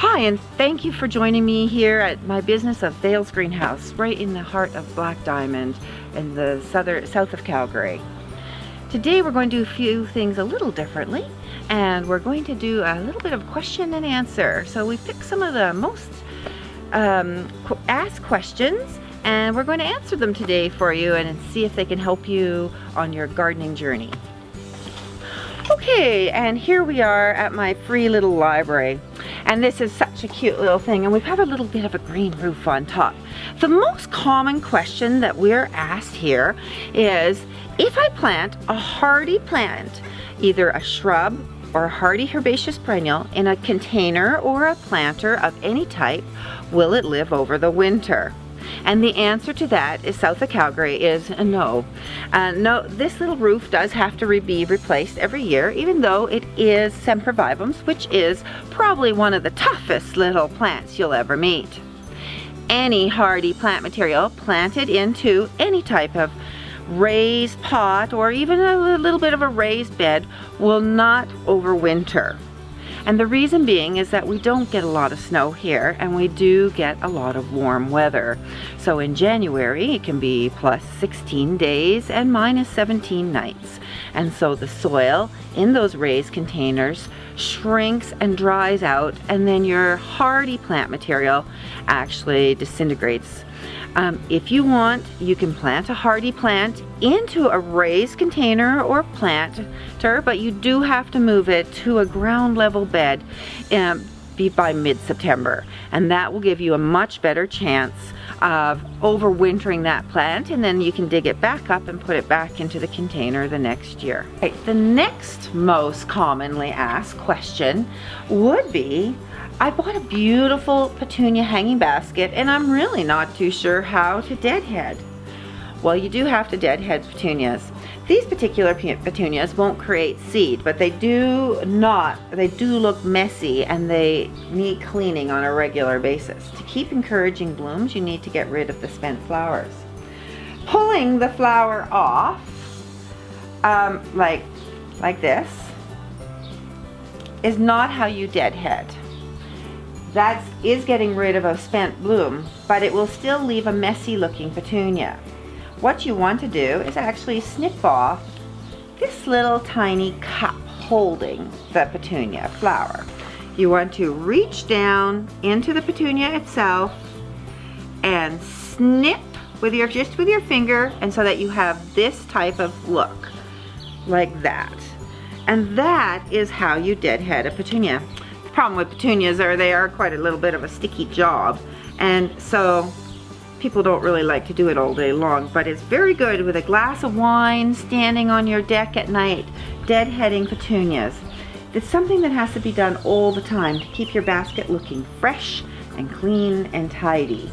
Hi, and thank you for joining me here at my business of Vale Greenhouse, right in the heart of Black Diamond in the south of Calgary. Today we're going to do a few things a little differently, and we're going to do a little bit of question and answer. So we picked some of the most asked questions, and we're going to answer them today for you and see if they can help you on your gardening journey. Okay, and here we are at my free little library. And this is such a cute little thing, and we've had a little bit of a green roof on top. The most common question that we're asked here is, if I plant a hardy plant, either a shrub or a hardy herbaceous perennial, in a container or a planter of any type, will it live over the winter? And the answer to that is south of Calgary is no. No, this little roof does have to be replaced every year, even though it is sempervivums, which is probably one of the toughest little plants you'll ever meet. Any hardy plant material planted into any type of raised pot or even a little bit of a raised bed will not overwinter. And the reason being is that we don't get a lot of snow here, and we do get a lot of warm weather. So in January it can be plus 16 days and minus 17 nights. And so the soil in those raised containers shrinks and dries out, and then your hardy plant material actually disintegrates. If you want, you can plant a hardy plant into a raised container or planter, but you do have to move it to a ground level bed by mid-September, and that will give you a much better chance of overwintering that plant, and then you can dig it back up and put it back into the container the next year. Right, the next most commonly asked question would be, I bought a beautiful petunia hanging basket and I'm really not too sure how to deadhead. Well, you do have to deadhead petunias. These particular petunias won't create seed, but they do look messy, and they need cleaning on a regular basis. To keep encouraging blooms, you need to get rid of the spent flowers. Pulling the flower off, like this, is not how you deadhead. That is getting rid of a spent bloom, but it will still leave a messy looking petunia. What you want to do is actually snip off this little tiny cup holding the petunia flower. You want to reach down into the petunia itself and snip just with your finger, and so that you have this type of look, like that. And that is how you deadhead a petunia. Problem with petunias are they are quite a little bit of a sticky job, and so people don't really like to do it all day long, but it's very good with a glass of wine, standing on your deck at night, deadheading petunias. It's something that has to be done all the time to keep your basket looking fresh and clean and tidy.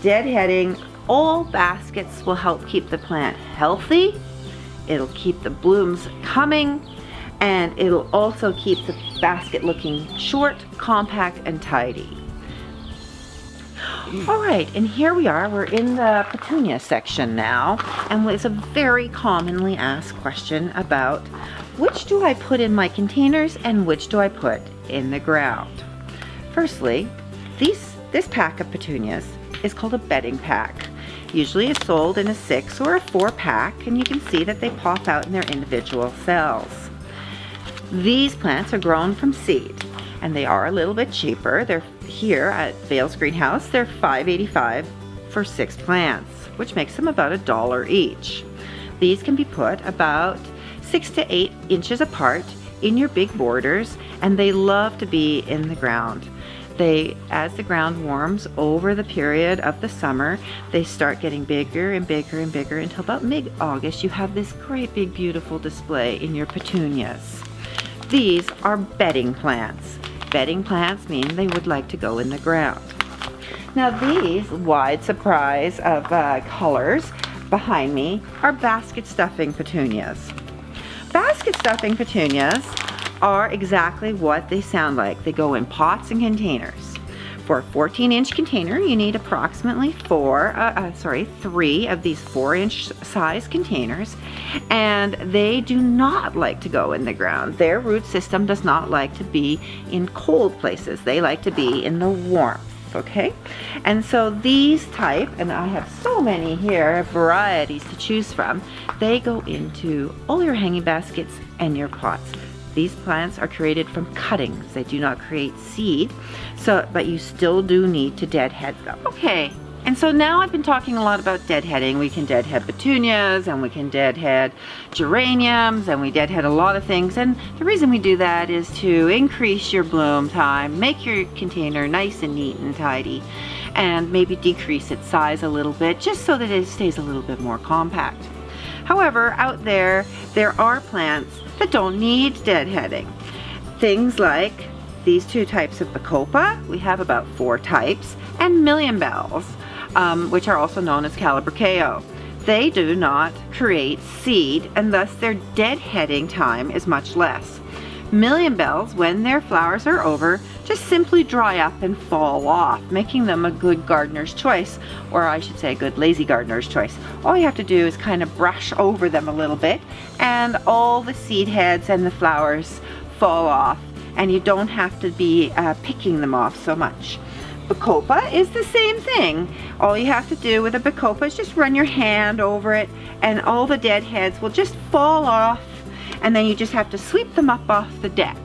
Deadheading all baskets will help keep the plant healthy, it'll keep the blooms coming, and it'll also keep the basket looking short, compact, and tidy. All right, and here we are. We're in the petunia section now, and it's a very commonly asked question about which do I put in my containers and which do I put in the ground. Firstly, this pack of petunias is called a bedding pack. Usually it's sold in a 6 or a 4 pack, and you can see that they pop out in their individual cells. These plants are grown from seed, and they are a little bit cheaper. They're here at Vale's Greenhouse. They're $5.85 for 6 plants, which makes them about $1 each. These can be put about 6 to 8 inches apart in your big borders, and they love to be in the ground. As the ground warms over the period of the summer, they start getting bigger and bigger and bigger until about mid-August you have this great big beautiful display in your petunias. These are bedding plants. Bedding plants mean they would like to go in the ground. Now these wide surprise of colors behind me are basket stuffing petunias. Basket stuffing petunias are exactly what they sound like. They go in pots and containers. For a 14-inch container, you need approximately 3 of these 4-inch size containers, and they do not like to go in the ground. Their root system does not like to be in cold places. They like to be in the warmth. Okay, and so these type, and I have so many here, varieties to choose from, they go into all your hanging baskets and your pots. These plants are created from cuttings. They do not create seed, but you still do need to deadhead them. Okay, and so now I've been talking a lot about deadheading. We can deadhead petunias, and we can deadhead geraniums, and we deadhead a lot of things. And the reason we do that is to increase your bloom time, make your container nice and neat and tidy, and maybe decrease its size a little bit, just so that it stays a little bit more compact. However, out there are plants that don't need deadheading. Things like these 2 types of bacopa, we have about 4 types, and million bells, which are also known as calibrachoa. They do not create seed, and thus their deadheading time is much less. Million bells, when their flowers are over, just simply dry up and fall off, making them a good gardener's choice, or I should say a good lazy gardener's choice. All you have to do is kind of brush over them a little bit, and all the seed heads and the flowers fall off, and you don't have to be picking them off so much. Bacopa is the same thing. All you have to do with a bacopa is just run your hand over it, and all the dead heads will just fall off, and then you just have to sweep them up off the deck.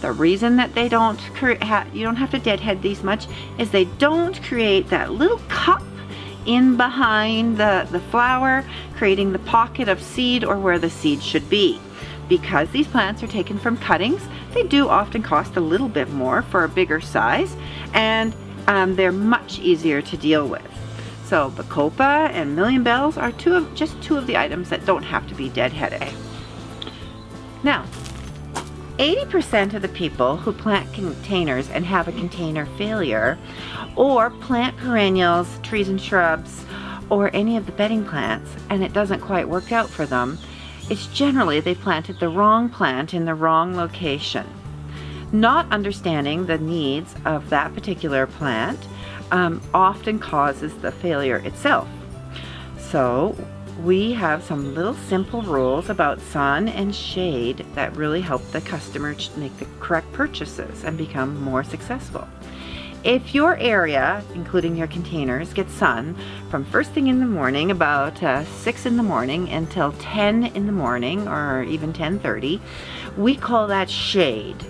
The reason that they don't you don't have to deadhead these much is they don't create that little cup in behind the flower, creating the pocket of seed or where the seed should be. Because these plants are taken from cuttings, they do often cost a little bit more for a bigger size, and they're much easier to deal with. So bacopa and million bells are just two of the items that don't have to be deadheaded. Now, 80% of the people who plant containers and have a container failure, or plant perennials, trees and shrubs, or any of the bedding plants, and it doesn't quite work out for them, it's generally they planted the wrong plant in the wrong location. Not understanding the needs of that particular plant often causes the failure itself. So we have some little simple rules about sun and shade that really help the customer make the correct purchases and become more successful. If your area, including your containers, gets sun from first thing in the morning, about 6 in the morning until 10 in the morning, or even 10:30, we call that shade,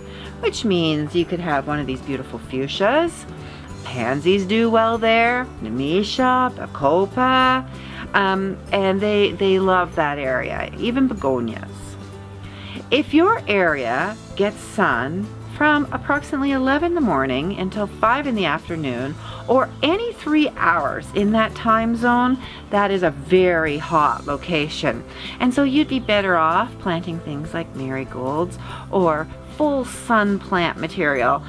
which means you could have one of these beautiful fuchsias. Pansies do well there, nemesia, bacopa, and they love that area, even begonias. If your area gets sun from approximately 11 in the morning until 5 in the afternoon, or any 3 hours in that time zone, that is a very hot location. And so you'd be better off planting things like marigolds or full sun plant material,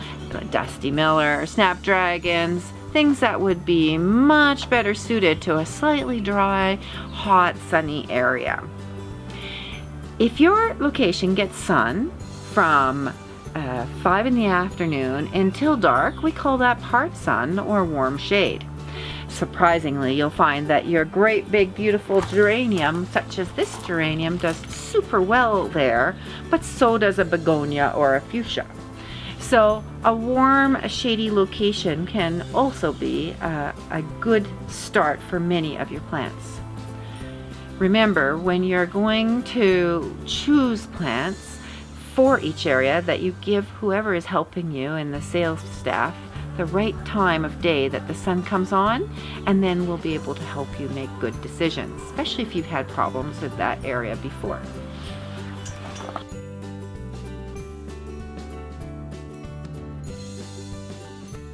Dusty Miller, snapdragons, things that would be much better suited to a slightly dry, hot, sunny area. If your location gets sun from 5 in the afternoon until dark, we call that part sun or warm shade. Surprisingly, you'll find that your great big beautiful geranium, such as this geranium, does super well there, but so does a begonia or a fuchsia. So a warm, shady location can also be a good start for many of your plants. Remember, when you're going to choose plants for each area, that you give whoever is helping you and the sales staff the right time of day that the sun comes on, and then we'll be able to help you make good decisions, especially if you've had problems with that area before.